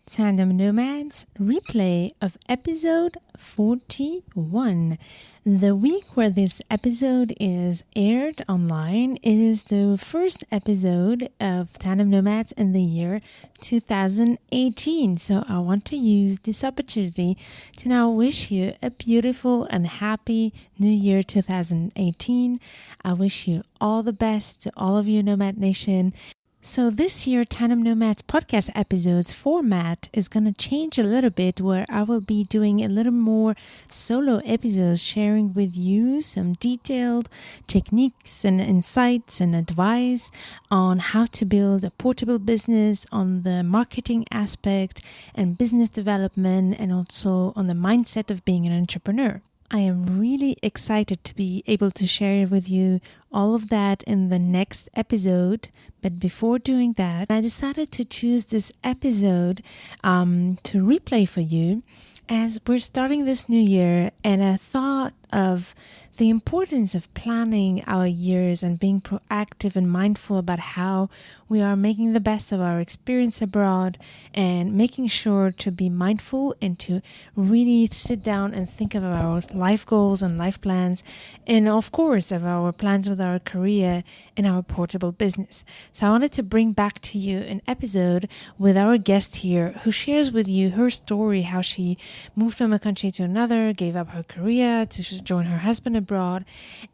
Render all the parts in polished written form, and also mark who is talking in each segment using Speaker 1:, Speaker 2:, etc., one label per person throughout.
Speaker 1: Tandem Nomads replay of episode 41. The week where this episode is aired online is the first episode of Tandem Nomads in the year 2018. So I want to use this opportunity to now wish you a beautiful and happy New Year 2018. I wish you all the best to all of you, Nomad Nation. So this year, Tandem Nomads podcast episodes format is going to change a little bit, where I will be doing a little more solo episodes, sharing with you some detailed techniques and insights and advice on how to build a portable business, on the marketing aspect and business development, and also on the mindset of being an entrepreneur. I am really excited to be able to share with you all of that in the next episode. But before doing that, I decided to choose this episode to replay for you as we're starting this new year. And I thought of the importance of planning our years and being proactive and mindful about how we are making the best of our experience abroad, and making sure to be mindful and to really sit down and think of our life goals and life plans, and of course of our plans with our career and our portable business. So I wanted to bring back to you an episode with our guest here, who shares with you her story, how she moved from a country to another, gave up her career to join her husband abroad.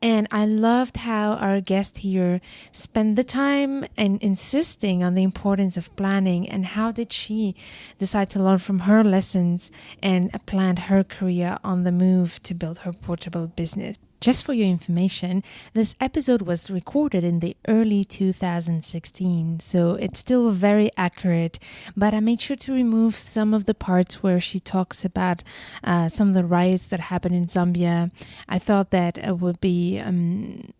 Speaker 1: And I loved how our guest here spent the time and insisting on the importance of planning, and how did she decide to learn from her lessons and plan her career on the move to build her portable business. Just for your information, this episode was recorded in the early 2016, so it's still very accurate, but I made sure to remove some of the parts where she talks about some of the riots that happened in Zambia. I thought that it would be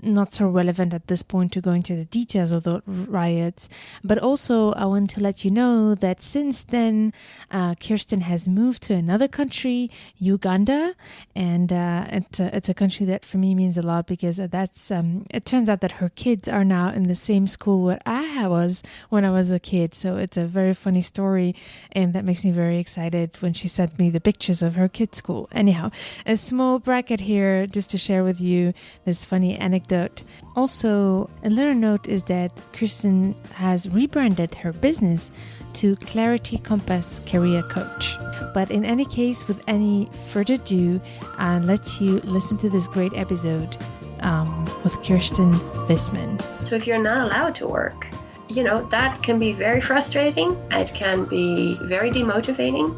Speaker 1: not so relevant at this point to go into the details of the riots, but also I want to let you know that since then, Kirsten has moved to another country, Uganda, and it's a country that for me means a lot, because that's it turns out that her kids are now in the same school where I was when I was a kid. So it's a very funny story, and that makes me very excited when she sent me the pictures of her kids' school. Anyhow, a small bracket here just to share with you this funny anecdote. Also, a little note is that Kirsten has rebranded her business to Clarity Compass Career Coach. But in any case, with any further ado, I'll let you listen to this great episode with Kirsten Visman.
Speaker 2: So if you're not allowed to work, that can be very frustrating. It can be very demotivating.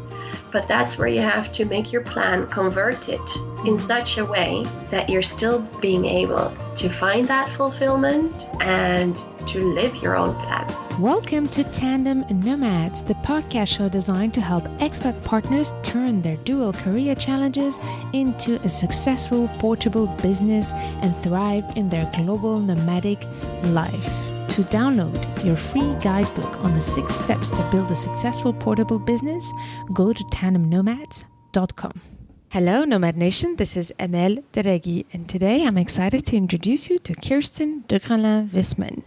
Speaker 2: But that's where you have to make your plan, convert it in such a way that you're still being able to find that fulfillment and to live your own plan.
Speaker 1: Welcome to Tandem Nomads, the podcast show designed to help expat partners turn their dual career challenges into a successful portable business and thrive in their global nomadic life. To download your free guidebook on the 6 steps to build a successful portable business, go to tandemnomads.com. Hello, Nomad Nation. This is Emel Deregi, and today I'm excited to introduce you to Kirsten de Greling-Visman.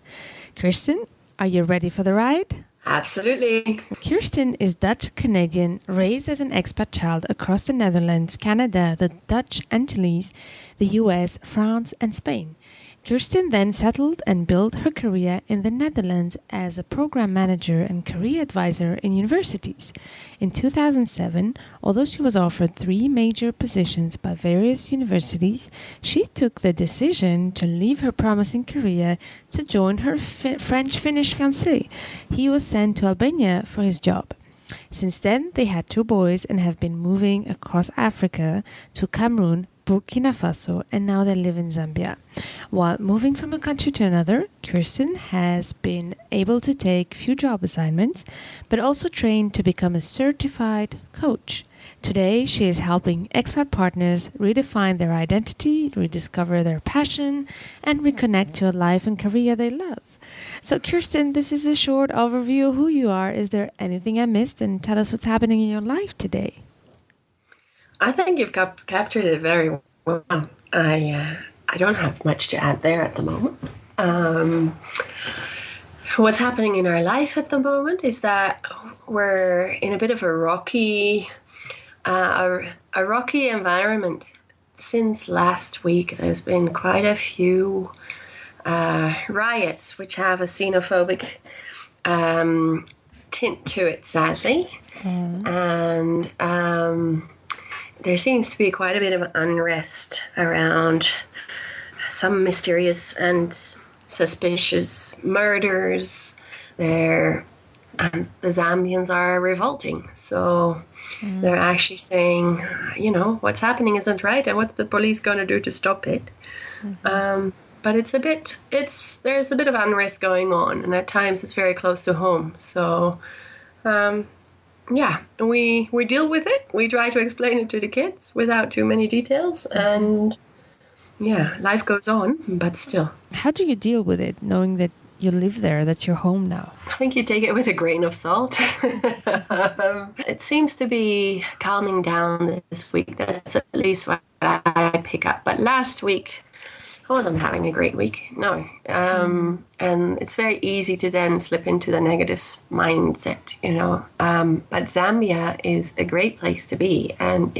Speaker 1: Kirsten, are you ready for the ride?
Speaker 2: Absolutely.
Speaker 1: Kirsten is Dutch-Canadian, raised as an expat child across the Netherlands, Canada, the Dutch Antilles, the US, France, and Spain. Kirsten then settled and built her career in the Netherlands as a program manager and career advisor in universities. In 2007, although she was offered 3 major positions by various universities, she took the decision to leave her promising career to join her French-Finnish fiancé. He was sent to Albania for his job. Since then, they had 2 boys and have been moving across Africa to Cameroon, Burkina Faso, and now they live in Zambia. While moving from a country to another, Kirsten has been able to take few job assignments, but also trained to become a certified coach. Today, she is helping expat partners redefine their identity, rediscover their passion, and reconnect to a life and career they love. So, Kirsten, this is a short overview of who you are. Is there anything I missed? And tell us what's happening in your life today.
Speaker 2: I think you've captured it very well. I don't have much to add there at the moment. What's happening in our life at the moment is that we're in a bit of a rocky environment. Since last week, there's been quite a few riots which have a xenophobic tint to it, sadly. And there seems to be quite a bit of unrest around some mysterious and suspicious murders there. And the Zambians are revolting. So they're actually saying, what's happening isn't right, and what's the police going to do to stop it? But there's a bit of unrest going on, and at times it's very close to home. So, we deal with it. We try to explain it to the kids without too many details, and life goes on, but still.
Speaker 1: How do you deal with it, knowing that you live there, that's your home now?
Speaker 2: I think you take it with a grain of salt. It seems to be calming down this week. That's at least what I pick up. But last week, I wasn't having a great week, no. And it's very easy to then slip into the negative mindset, But Zambia is a great place to be, and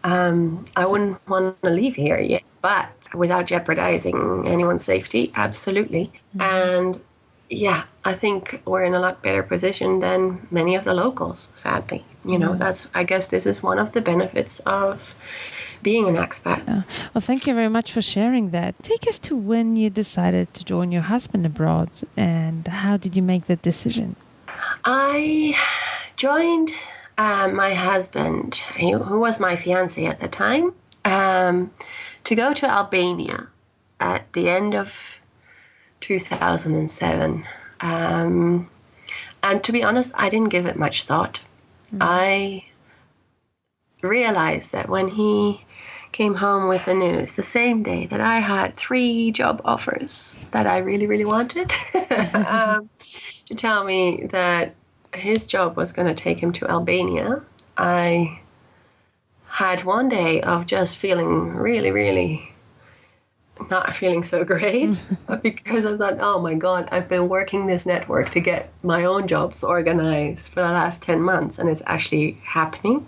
Speaker 2: I wouldn't want to leave here yet, but without jeopardizing anyone's safety, absolutely. And I think we're in a lot better position than many of the locals, sadly. I guess this is one of the benefits of being an expat.
Speaker 1: Well, thank you very much for sharing that. Take us to when you decided to join your husband abroad, and how did you make that decision?
Speaker 2: I joined my husband, who was my fiancé at the time, to go to Albania at the end of 2007. And to be honest, I didn't give it much thought. I realized that when he came home with the news the same day that I had 3 job offers that I really, really wanted to tell me that his job was going to take him to Albania, I had one day of just feeling really, really not feeling so great because I thought, oh my God, I've been working this network to get my own jobs organized for the last 10 months and it's actually happening.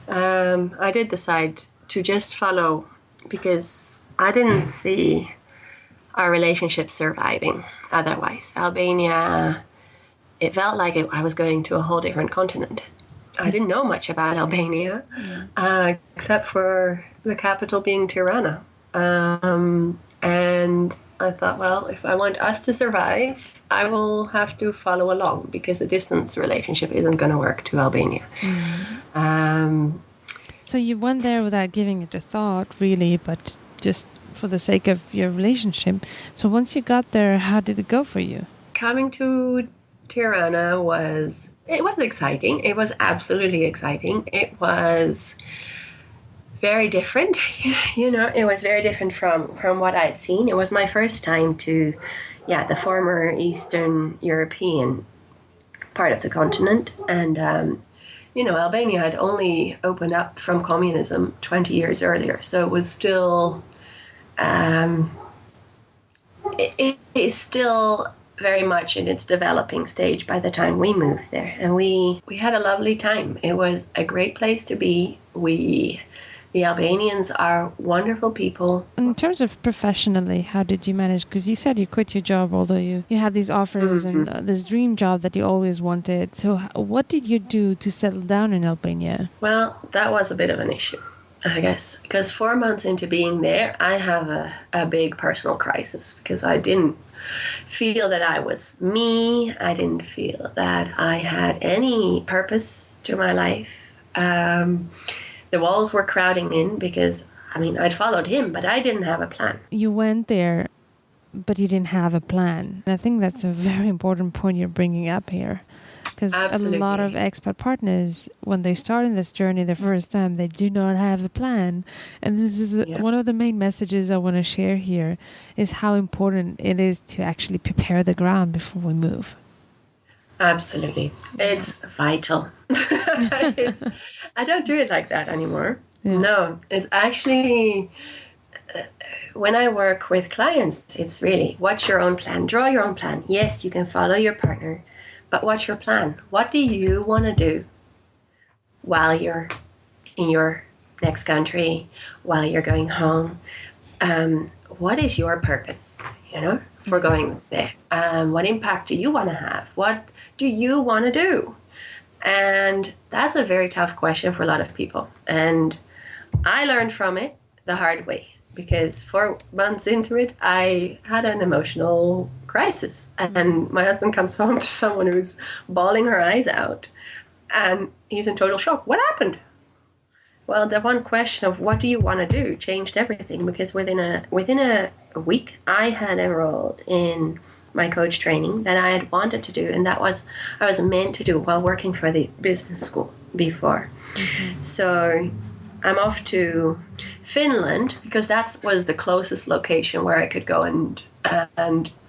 Speaker 2: I did decide to just follow because I didn't see our relationship surviving otherwise. Albania, it felt like I was going to a whole different continent. I didn't know much about Albania, except for the capital being Tirana. And I thought, well, if I want us to survive, I will have to follow along because a distance relationship isn't going to work to Albania.
Speaker 1: So you went there without giving it a thought, really, but just for the sake of your relationship. So once you got there, how did it go for you?
Speaker 2: Coming to Tirana was exciting. It was absolutely exciting. It was very different. It was very different from what I'd seen. It was my first time to, the former Eastern European part of the continent. And, Albania had only opened up from communism 20 years earlier. So it was still, it is still very much in its developing stage by the time we moved there. And we had a lovely time. It was a great place to be. The Albanians are wonderful people.
Speaker 1: In terms of professionally, how did you manage? Because you said you quit your job, although you had these offers and this dream job that you always wanted. So what did you do to settle down in Albania?
Speaker 2: Well, that was a bit of an issue, I guess. Because 4 months into being there, I have a big personal crisis because I didn't feel that I was me. I didn't feel that I had any purpose to my life. The walls were crowding in because, I'd followed him, but I didn't have a plan.
Speaker 1: You went there, but you didn't have a plan. And I think that's a very important point you're bringing up here. Because a lot of expat partners, when they start in this journey the first time, they do not have a plan. And this is one of the main messages I want to share here, is how important it is to actually prepare the ground before we move.
Speaker 2: Absolutely. It's vital. I don't do it like that anymore. Yeah. No, it's actually, when I work with clients, it's really, what's your own plan? Draw your own plan. Yes, you can follow your partner, but what's your plan? What do you want to do while you're in your next country, while you're going home? What is your purpose, for going there? What impact do you want to have? What do you want to do? And that's a very tough question for a lot of people. And I learned from it the hard way, because 4 months into it, I had an emotional crisis. And my husband comes home to someone who's bawling her eyes out, and he's in total shock. What happened? Well, the one question of what do you want to do changed everything, because within a week, I had enrolled in my coach training that I had wanted to do, and I was meant to do while working for the business school before. Mm-hmm. So I'm off to Finland, because that was the closest location where I could go and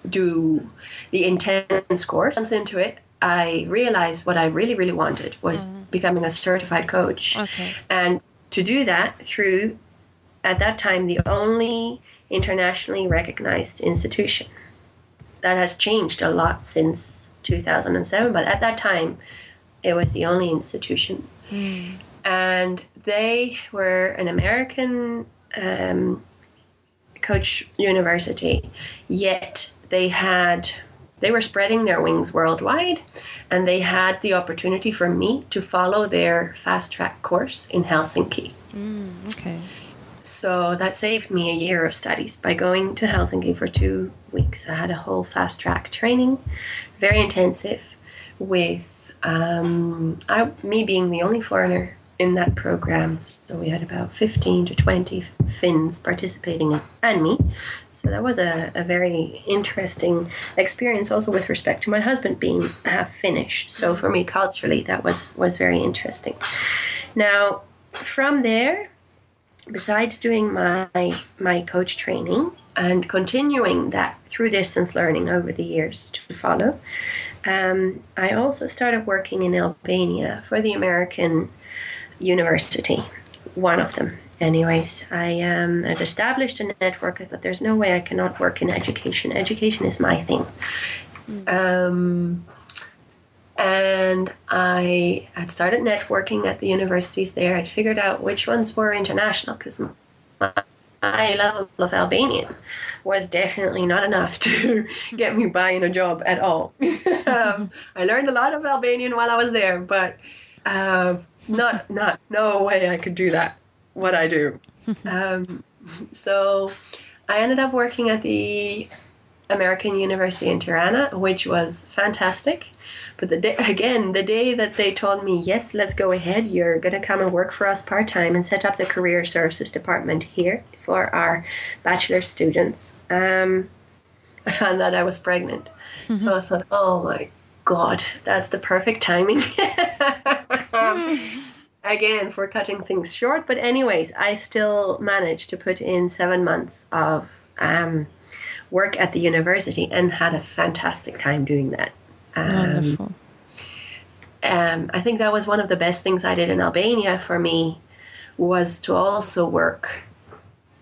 Speaker 2: do the intense course. Once into it, I realized what I really, really wanted was becoming a certified coach. Okay. And to do that through, at that time, the only internationally recognized institution. That has changed a lot since 2007, but at that time, it was the only institution. Mm. And they were an American coach university, yet they were spreading their wings worldwide, and they had the opportunity for me to follow their fast-track course in Helsinki.
Speaker 1: Okay.
Speaker 2: So that saved me a year of studies by going to Helsinki for 2 weeks. I had a whole fast-track training, very intensive, with me being the only foreigner in that program. So we had about 15 to 20 Finns participating and me. So that was a very interesting experience, also with respect to my husband being half Finnish. So for me, culturally, that was very interesting. Now, from there, besides doing my coach training and continuing that through distance learning over the years to follow, I also started working in Albania for the American university, one of them. Anyways, I had established a network. I thought, there's no way I cannot work in education. Education is my thing. And I had started networking at the universities there. I'd figured out which ones were international, because my level of Albanian was definitely not enough to get me by in a job at all. I learned a lot of Albanian while I was there, but no way I could do that, what I do. So I ended up working at the American University in Tirana, which was fantastic. But the day that they told me, yes, let's go ahead, you're going to come and work for us part-time and set up the career services department here for our bachelor students, I found that I was pregnant. Mm-hmm. So I thought, oh my God, that's the perfect timing. Again, for cutting things short. But anyways, I still managed to put in 7 months of work at the university and had a fantastic time doing that.
Speaker 1: Wonderful.
Speaker 2: I think that was one of the best things I did in Albania for me, was to also work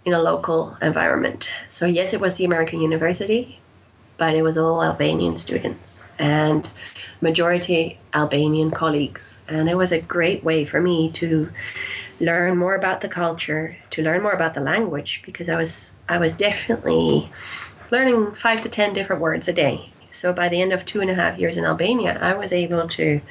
Speaker 2: in a local environment. So yes, it was the American university, but it was all Albanian students and majority Albanian colleagues. And it was a great way for me to learn more about the culture, to learn more about the language, because I was definitely learning 5 to 10 different words a day. So by the end of 2.5 years in Albania, I was able to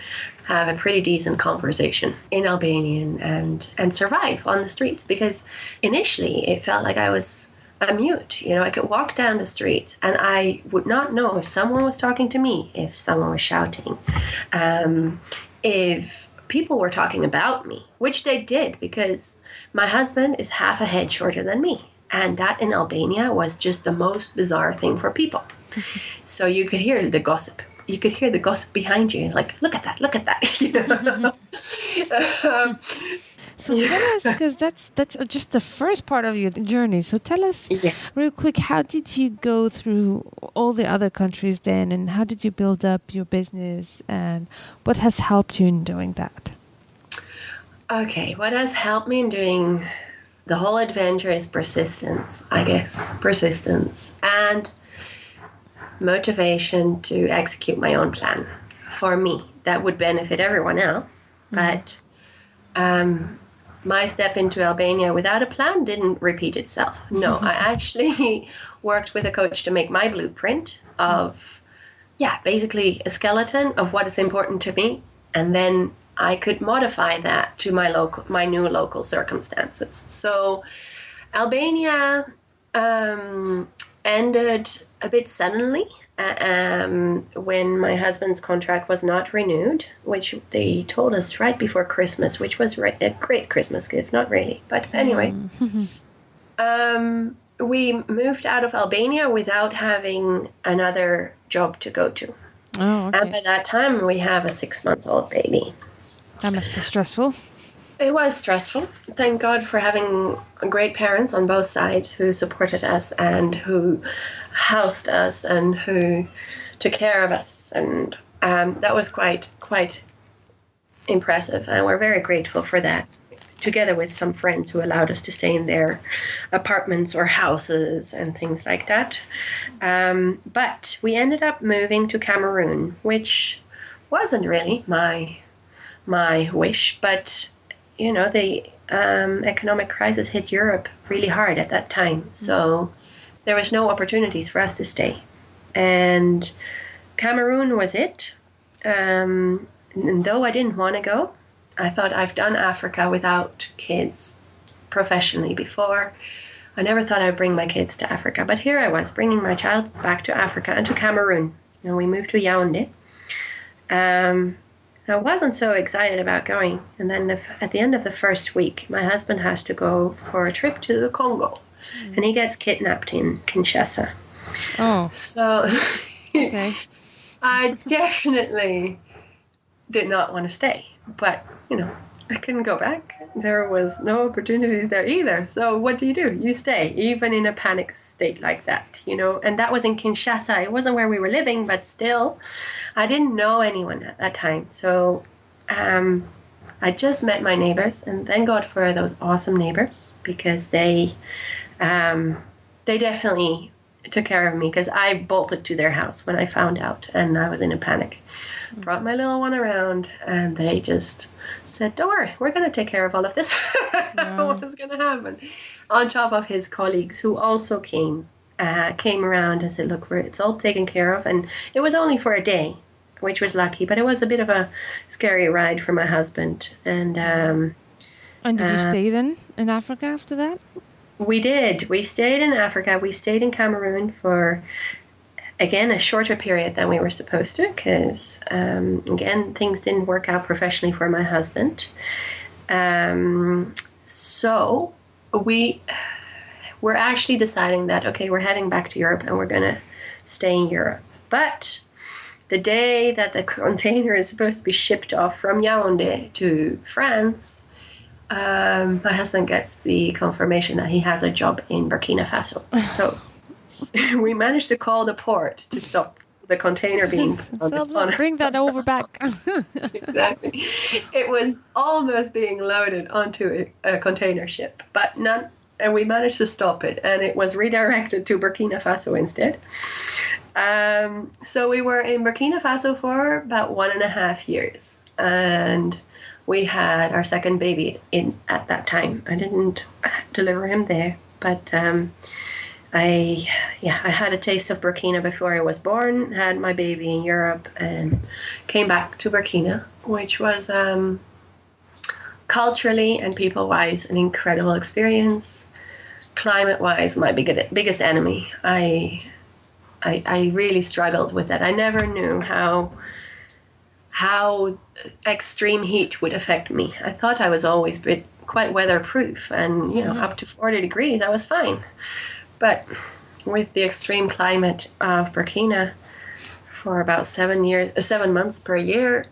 Speaker 2: have a pretty decent conversation in Albanian and survive on the streets, because initially it felt like I was a mute. I could walk down the street and I would not know if someone was talking to me, if someone was shouting, if people were talking about me, which they did, because my husband is half a head shorter than me. And that in Albania was just the most bizarre thing for people. So you could hear the gossip. You could hear the gossip behind you. Like, look at that.
Speaker 1: So tell us, because that's just the first part of your journey. So tell us real quick, how did you go through all the other countries then, and how did you build up your business, and what has helped you in doing that?
Speaker 2: Okay, what has helped me in doing the whole adventure is persistence, I guess. Persistence and motivation to execute my own plan. for me that would benefit everyone else. But my step into Albania without a plan didn't repeat itself. No, I actually worked with a coach to make my blueprint of, basically a skeleton of what is important to me. And then I could modify that to my new local circumstances. So Albania ended a bit suddenly when my husband's contract was not renewed, which they told us right before Christmas, which was a great Christmas gift. Not really, but anyway. We moved out of Albania without having another job to go to.
Speaker 1: Oh, okay.
Speaker 2: And by that time, we have a 6-month-old baby.
Speaker 1: That must be stressful.
Speaker 2: It was stressful. Thank God for having great parents on both sides who supported us and who housed us and who took care of us. And that was quite impressive. And we're very grateful for that, together with some friends who allowed us to stay in their apartments or houses and things like that. But we ended up moving to Cameroon, which wasn't really my wish, but the economic crisis hit Europe really hard at that time. So there was no opportunities for us to stay. And Cameroon was it. And though I didn't want to go, I thought I've done Africa without kids professionally before. I never thought I'd bring my kids to Africa. But here I was, bringing my child back to Africa and to Cameroon. We moved to Yaoundé. I wasn't so excited about going. And then at the end of the first week, my husband has to go for a trip to the Congo. And he gets kidnapped in Kinshasa.
Speaker 1: Oh.
Speaker 2: So
Speaker 1: Okay.
Speaker 2: I definitely did not want to stay. But, I couldn't go back. There was no opportunities there either. So what do? You stay, even in a panic state like that, And that was in Kinshasa. It wasn't where we were living, but still, I didn't know anyone at that time. So I just met my neighbors, and thank God for those awesome neighbors, because they definitely took care of me, because I bolted to their house when I found out, and I was in a panic. Brought my little one around, and they just said, "Don't worry, we're going to take care of all of this." What was going to happen? On top of his colleagues, who also came around and said, "Look, it's all taken care of." And it was only for a day, which was lucky, but it was a bit of a scary ride for my husband. And
Speaker 1: did you stay then in Africa after that?
Speaker 2: We did. We stayed in Africa. We stayed in Cameroon for, again, a shorter period than we were supposed to, because, again, things didn't work out professionally for my husband. So we were actually deciding that, okay, we're heading back to Europe and we're going to stay in Europe. But the day that the container is supposed to be shipped off from Yaoundé to France, my husband gets the confirmation that he has a job in Burkina Faso. So we managed to call the port to stop the container being on
Speaker 1: bring that over back.
Speaker 2: Exactly. It was almost being loaded onto a container ship, but none. And we managed to stop it, and it was redirected to Burkina Faso instead. So we were in Burkina Faso for about 1.5 years, and we had our second baby at that time. I didn't deliver him there, but I had a taste of Burkina before I was born, had my baby in Europe, and came back to Burkina, which was culturally and people-wise an incredible experience. Climate-wise, my biggest enemy. I really struggled with that. I never knew how extreme heat would affect me. I thought I was always quite weatherproof, and up to 40 degrees I was fine. But with the extreme climate of Burkina for about 7 months per year,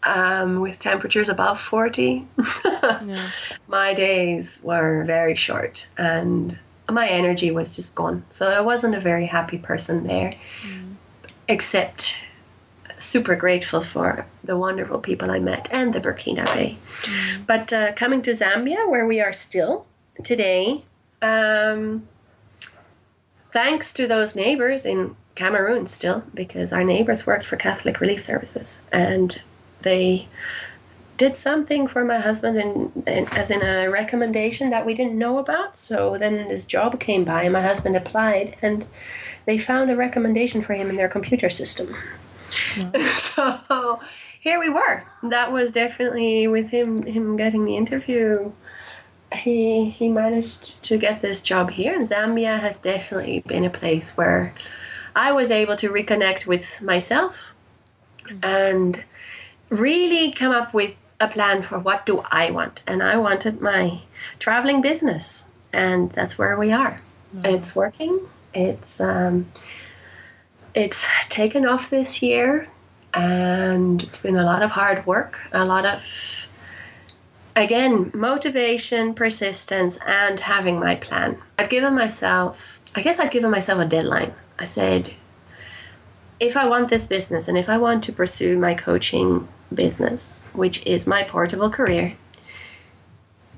Speaker 2: with temperatures above 40, my days were very short and my energy was just gone. So I wasn't a very happy person there, except super grateful for the wonderful people I met and the Burkina Faso. But coming to Zambia, where we are still today, thanks to those neighbors in Cameroon still, because our neighbors worked for Catholic Relief Services, and they did something for my husband and as in a recommendation that we didn't know about. So then this job came by and my husband applied, and they found a recommendation for him in their computer system. Yeah. So here we were. That was definitely with him getting the interview. He managed to get this job here, and Zambia has definitely been a place where I was able to reconnect with myself and really come up with a plan for what do I want. And I wanted my traveling business, and that's where we are. It's working. It's taken off this year, and it's been a lot of hard work, a lot of, again, motivation, persistence, and having my plan. I'd given myself a deadline. I said, if I want this business and if I want to pursue my coaching business, which is my portable career,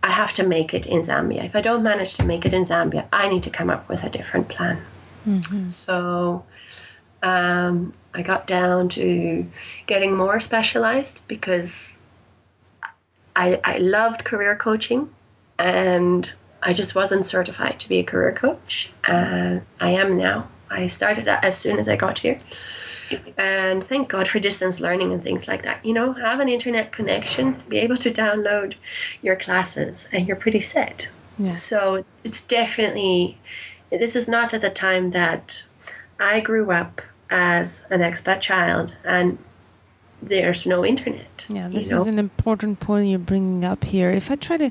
Speaker 2: I have to make it in Zambia. If I don't manage to make it in Zambia, I need to come up with a different plan. Mm-hmm. So I got down to getting more specialized because I loved career coaching, and I just wasn't certified to be a career coach. I am now. I started as soon as I got here. And thank God for distance learning and things like that. You know, have an internet connection, be able to download your classes, and you're pretty set. Yeah. So it's definitely, this is not at the time that I grew up as an expat child and there's no internet.
Speaker 1: Yeah, this is an important point you're bringing up here. If I try to,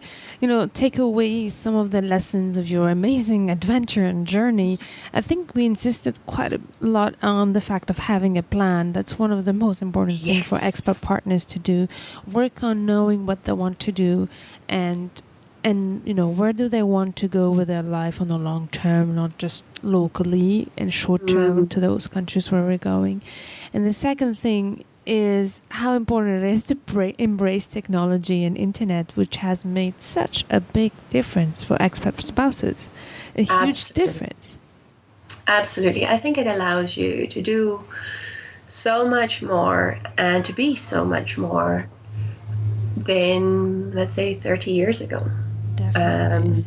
Speaker 1: take away some of the lessons of your amazing adventure and journey, I think we insisted quite a lot on the fact of having a plan. That's one of the most important things for expat partners to do. Work on knowing what they want to do and where do they want to go with their life on the long term, not just locally and short term to those countries where we're going. And the second thing is how important it is to embrace technology and internet, which has made such a big difference for expat spouses. A huge difference.
Speaker 2: Absolutely. I think it allows you to do so much more and to be so much more than, let's say, 30 years ago. Definitely.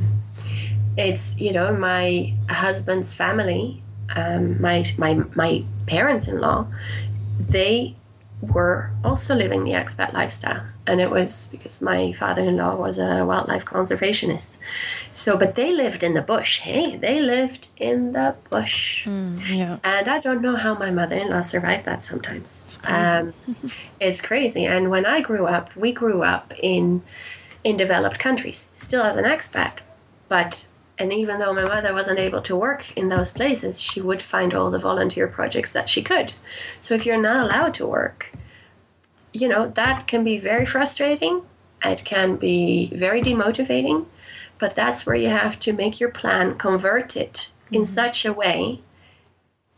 Speaker 2: It's, my husband's family, my parents-in-law, they were also living the expat lifestyle, and it was because my father-in-law was a wildlife conservationist. So, but they lived in the bush. Hey, they lived in the bush. Yeah. And I don't know how my mother-in-law survived that sometimes. It's crazy. It's crazy. And when I grew up, we grew up in developed countries, still as an expat, and even though my mother wasn't able to work in those places, she would find all the volunteer projects that she could. So if you're not allowed to work, that can be very frustrating. It can be very demotivating, but that's where you have to make your plan, convert it in such a way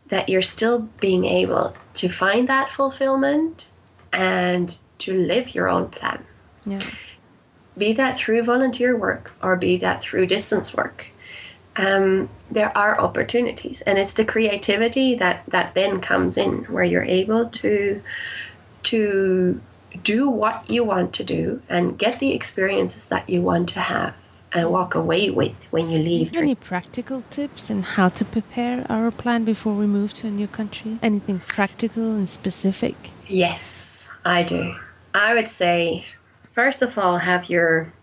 Speaker 2: that you're still being able to find that fulfillment and to live your own plan. Yeah. Be that through volunteer work or be that through distance work. There are opportunities, and it's the creativity that then comes in where you're able to do what you want to do and get the experiences that you want to have and walk away with when you leave.
Speaker 1: Do you have any practical tips on how to prepare our plan before we move to a new country? Anything practical and specific?
Speaker 2: Yes, I do. I would say, first of all, have your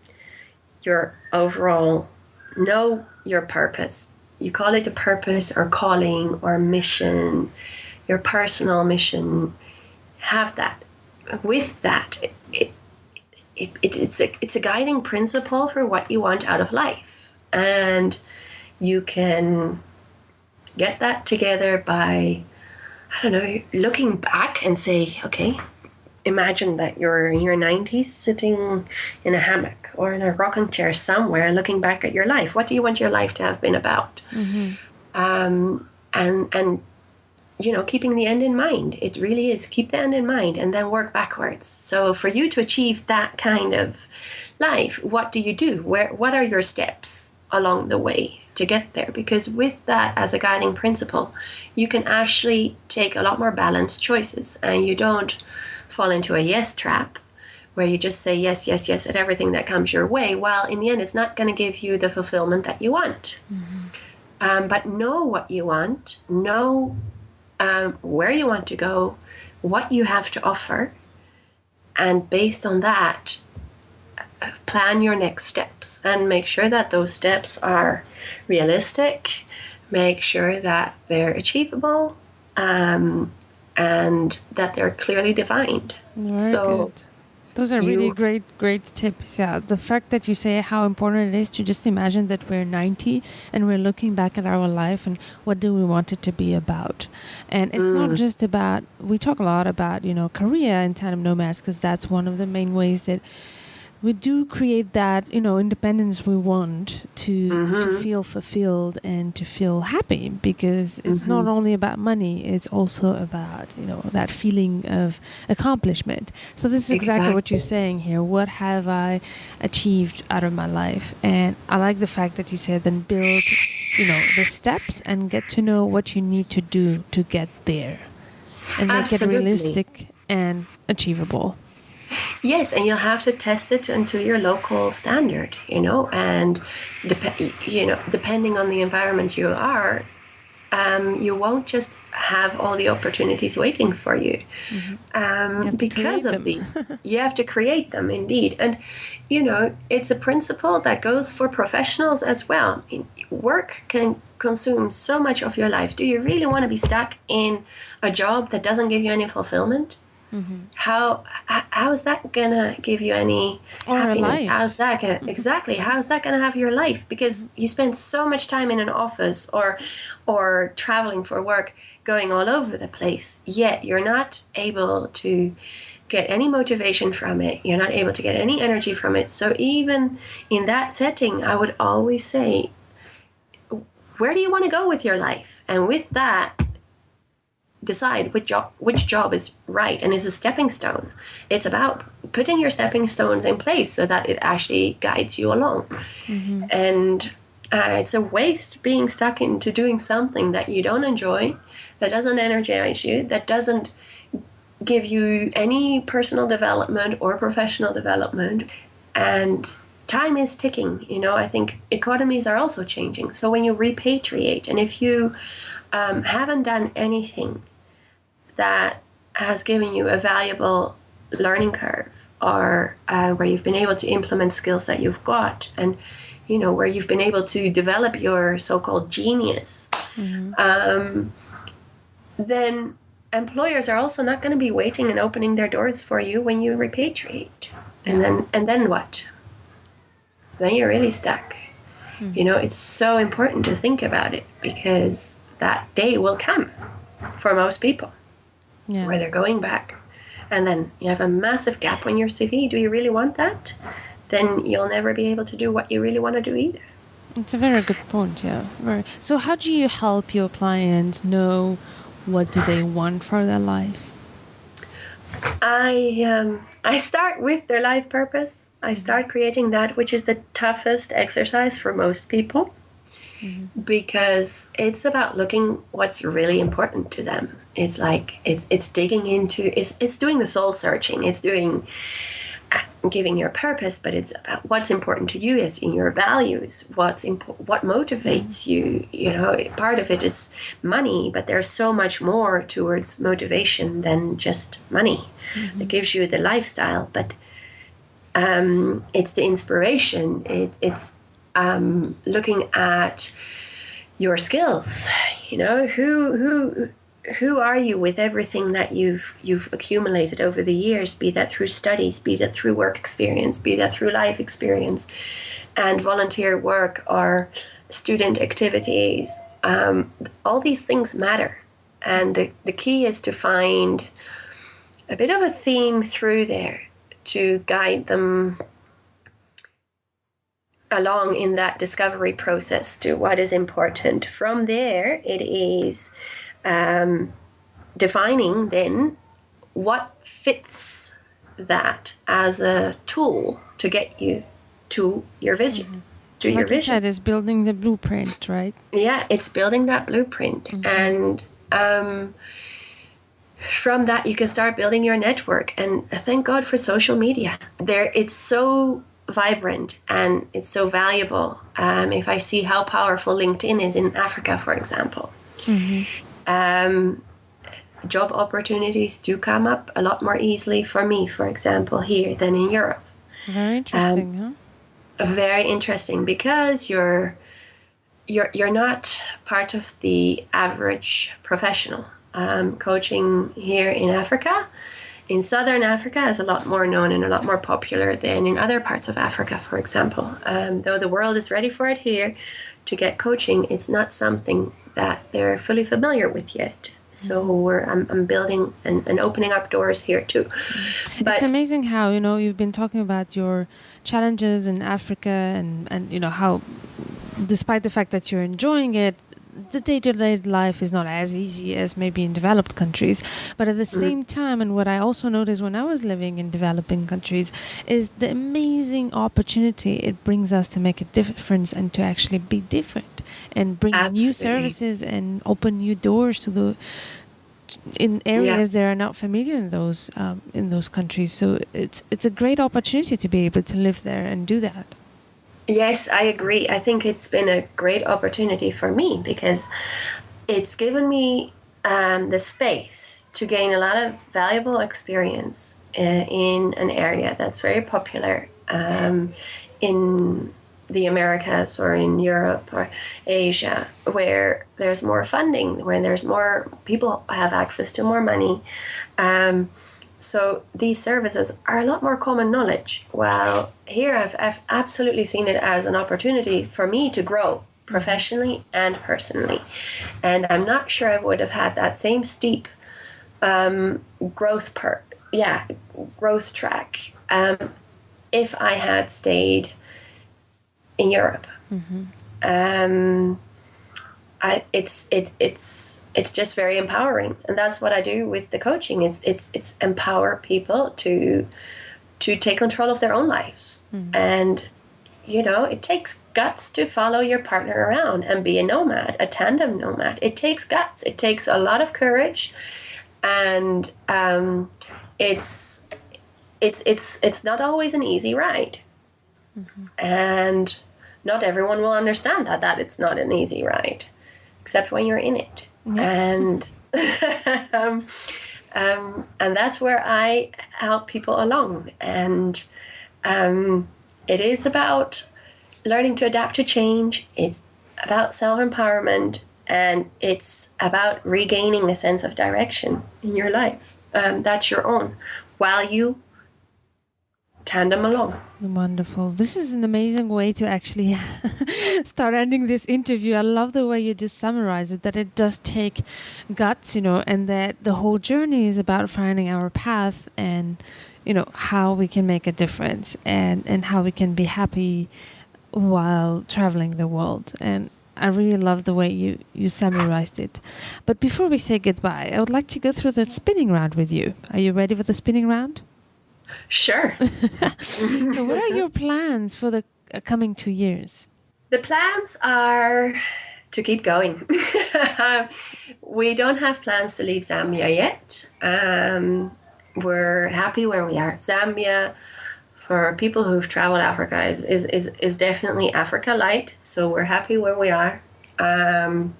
Speaker 2: overall, know your purpose. You call it a purpose or calling or mission, your personal mission. Have that. With that, it's a guiding principle for what you want out of life. And you can get that together by, looking back and say, okay, imagine that you're in your 90s sitting in a hammock or in a rocking chair somewhere looking back at your life. What do you want your life to have been about? And keeping the end in mind. It really is. Keep the end in mind and then work backwards. So for you to achieve that kind of life, what do you do? What are your steps along the way? to get there, because with that as a guiding principle, you can actually take a lot more balanced choices, and you don't fall into a yes trap where you just say yes, yes, yes at everything that comes your way. Well, in the end, it's not going to give you the fulfillment that you want. But know what you want, know where you want to go, what you have to offer, and based on that, plan your next steps and make sure that those steps are realistic, make sure that they're achievable, and that they're clearly defined.
Speaker 1: Very good. Those are really great tips. Yeah, the fact that you say how important it is to just imagine that we're 90 and we're looking back at our life and what do we want it to be about. And it's not just about, we talk a lot about, career and tandem nomads, because that's one of the main ways that we do create that, independence we want to feel fulfilled and to feel happy, because it's not only about money, it's also about, that feeling of accomplishment. So this is exactly what you're saying here. What have I achieved out of my life? And I like the fact that you said then build, the steps and get to know what you need to do to get there and make it realistic and achievable.
Speaker 2: Yes, and you'll have to test it into your local standard, and depending on the environment you are, you won't just have all the opportunities waiting for you, because of you have to create them, indeed. And it's a principle that goes for professionals as well. Work can consume so much of your life. Do you really want to be stuck in a job that doesn't give you any fulfillment? How is that gonna give you any happiness? How's that gonna how's that gonna have your life? Because you spend so much time in an office or traveling for work, going all over the place, yet you're not able to get any motivation from it. You're not able to get any energy from it. So even in that setting, I would always say, where do you want to go with your life? And with that, decide which job is right and is a stepping stone. It's about putting your stepping stones in place so that it actually guides you along. And it's a waste being stuck into doing something that you don't enjoy, that doesn't energize you, that doesn't give you any personal development or professional development. And time is ticking. I think economies are also changing. So when you repatriate, and if you haven't done anything that has given you a valuable learning curve, or where you've been able to implement skills that you've got, and where you've been able to develop your so-called genius, then employers are also not going to be waiting and opening their doors for you when you repatriate. And then what? Then you're really stuck. It's so important to think about it, because that day will come for most people where they're going back. And then you have a massive gap on your CV. Do you really want that? Then you'll never be able to do what you really want to do either.
Speaker 1: It's a very good point, yeah. So how do you help your clients know what do they want for their life?
Speaker 2: I start with their life purpose. I start creating that, which is the toughest exercise for most people. Because it's about looking what's really important to them. It's like it's digging into, it's doing the soul searching. It's doing giving your purpose, but it's about what's important to you is in your values. What motivates you. Part of it is money, but there's so much more towards motivation than just money. It gives you the lifestyle, but it's the inspiration. It's looking at your skills. Who are you with everything that you've accumulated over the years, be that through studies, be that through work experience, be that through life experience and volunteer work or student activities. All these things matter. And the key is to find a bit of a theme through there to guide them along in that discovery process to what is important. From there, it is defining then what fits that as a tool to get you to your vision, to your vision.
Speaker 1: Like you said, it's building the blueprint, right?
Speaker 2: Yeah, it's building that blueprint. And from that, you can start building your network. And thank God for social media. It's so vibrant and it's so valuable. If I see how powerful LinkedIn is in Africa, for example, job opportunities do come up a lot more easily for me, for example, here than in Europe.
Speaker 1: Very interesting, huh?
Speaker 2: Very interesting, because you're not part of the average professional. Coaching here in Africa, in Southern Africa, is a lot more known and a lot more popular than in other parts of Africa, for example. Though the world is ready for it here to get coaching, it's not something that they're fully familiar with yet. So I'm building and opening up doors here too. But
Speaker 1: it's amazing how, you've been talking about your challenges in Africa and how, despite the fact that you're enjoying it, the day-to-day life is not as easy as maybe in developed countries. But at the same time, and what I also noticed when I was living in developing countries, is the amazing opportunity it brings us to make a difference and to actually be different and bring new services and open new doors in areas that are not familiar in those countries. So it's a great opportunity to be able to live there and do that.
Speaker 2: Yes, I agree. I think it's been a great opportunity for me because it's given me the space to gain a lot of valuable experience in an area that's very popular in the Americas or in Europe or Asia, where there's more funding, where there's more people have access to more money. So these services are a lot more common knowledge. While here I've absolutely seen it as an opportunity for me to grow professionally and personally. And I'm not sure I would have had that same steep growth track if I had stayed in Europe. It's just very empowering, and that's what I do with the coaching. It's empower people to take control of their own lives. And it takes guts to follow your partner around and be a nomad, a tandem nomad. It takes guts. It takes a lot of courage, and it's not always an easy ride. And not everyone will understand that it's not an easy ride, except when you're in it. And and that's where I help people along. And it is about learning to adapt to change. It's about self-empowerment, and it's about regaining a sense of direction in your life. That's your own, while you tandem along.
Speaker 1: Wonderful. This is an amazing way to actually start ending this interview. I love the way you just summarize it, that it does take guts, and that the whole journey is about finding our path and, how we can make a difference and how we can be happy while traveling the world. And I really love the way you summarized it. But before we say goodbye, I would like to go through the spinning round with you. Are you ready for the spinning round?
Speaker 2: Sure.
Speaker 1: What are your plans for the coming 2 years?
Speaker 2: The plans are to keep going. We don't have plans to leave Zambia yet. We're happy where we are. Zambia, for people who've traveled Africa, is definitely Africa light. So we're happy where we are. And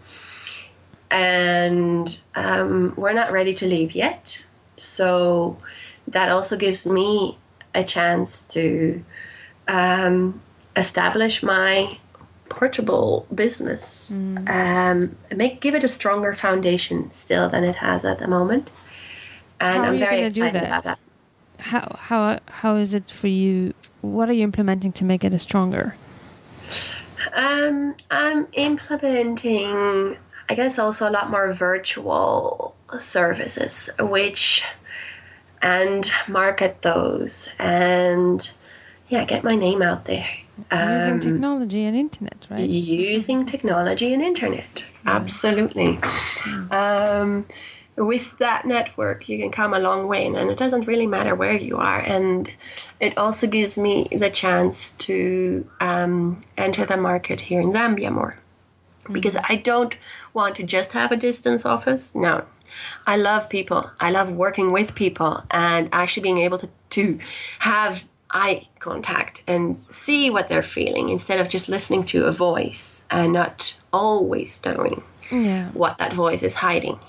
Speaker 2: we're not ready to leave yet. So that also gives me a chance to establish my portable business, give it a stronger foundation still than it has at the moment. And I'm very excited about that.
Speaker 1: How is it for you? What are you implementing to make it stronger?
Speaker 2: I'm implementing, I guess, also a lot more virtual services, and market those, and get my name out there.
Speaker 1: Using technology and internet, right?
Speaker 2: Using technology and internet, absolutely. with that network, you can come a long way, and it doesn't really matter where you are. And it also gives me the chance to enter the market here in Zambia more, because I don't want to just have a distance office. No, I love people. I love working with people and actually being able to have eye contact and see what they're feeling instead of just listening to a voice and not always knowing what that voice is hiding,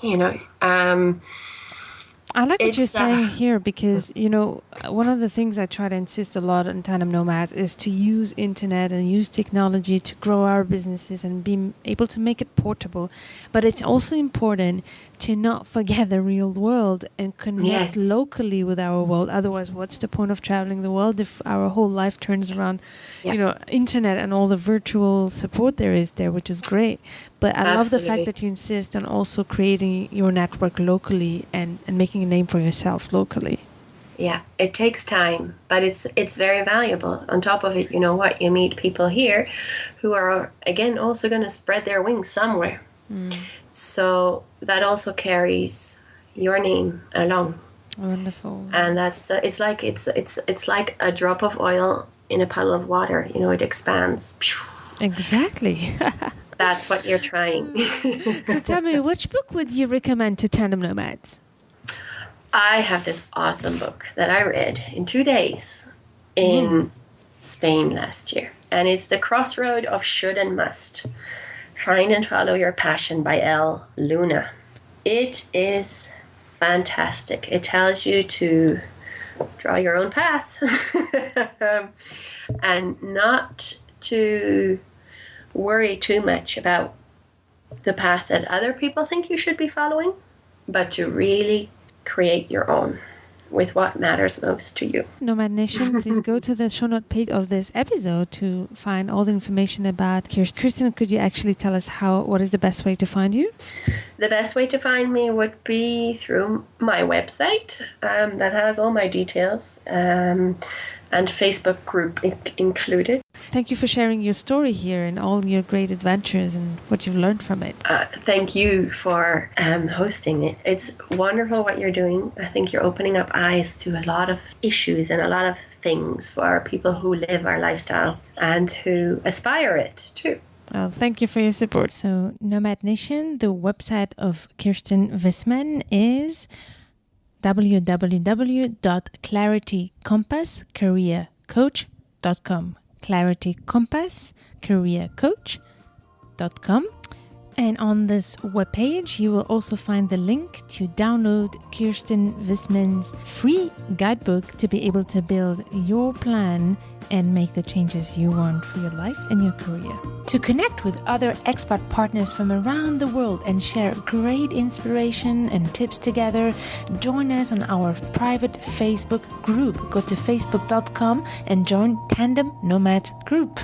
Speaker 1: I like what you're saying here, because, one of the things I try to insist a lot on Tandem Nomads is to use internet and use technology to grow our businesses and be able to make it portable. But it's also important to not forget the real world and connect locally with our world. Otherwise, what's the point of traveling the world if our whole life turns around, internet and all the virtual support there is there, which is great. But I love the fact that you insist on also creating your network locally and making a name for yourself locally.
Speaker 2: Yeah, it takes time, but it's very valuable. On top of it, you meet people here who are, again, also going to spread their wings somewhere. So that also carries your name along.
Speaker 1: Wonderful.
Speaker 2: And it's like a drop of oil in a puddle of water. It expands.
Speaker 1: Exactly.
Speaker 2: That's what you're trying.
Speaker 1: So tell me, which book would you recommend to Tandem Nomads?
Speaker 2: I have this awesome book that I read in 2 days in Spain last year. And it's The Crossroad of Should and Must. Find and Follow Your Passion by L. Luna. It is fantastic. It tells you to draw your own path and not to worry too much about the path that other people think you should be following, but to really create your own with what matters most to you.
Speaker 1: Nomad Nation, please go to the show note page of this episode to find all the information about Kirsten. Kirsten, could you actually tell us what is the best way to find you?
Speaker 2: The best way to find me would be through my website that has all my details and Facebook group included.
Speaker 1: Thank you for sharing your story here and all your great adventures and what you've learned from it.
Speaker 2: Thank you for hosting it. It's wonderful what you're doing. I think you're opening up eyes to a lot of issues and a lot of things for people who live our lifestyle and who aspire it too.
Speaker 1: Well, thank you for your support. So, Nomad Nation, the website of Kirsten Visman is www.claritycompasscareercoach.com. claritycompasscareercoach.com. And on this webpage, you will also find the link to download Kirsten Visman's free guidebook to be able to build your plan and make the changes you want for your life and your career. To connect with other expat partners from around the world and share great inspiration and tips together, join us on our private Facebook group. Go to facebook.com and join Tandem Nomads group.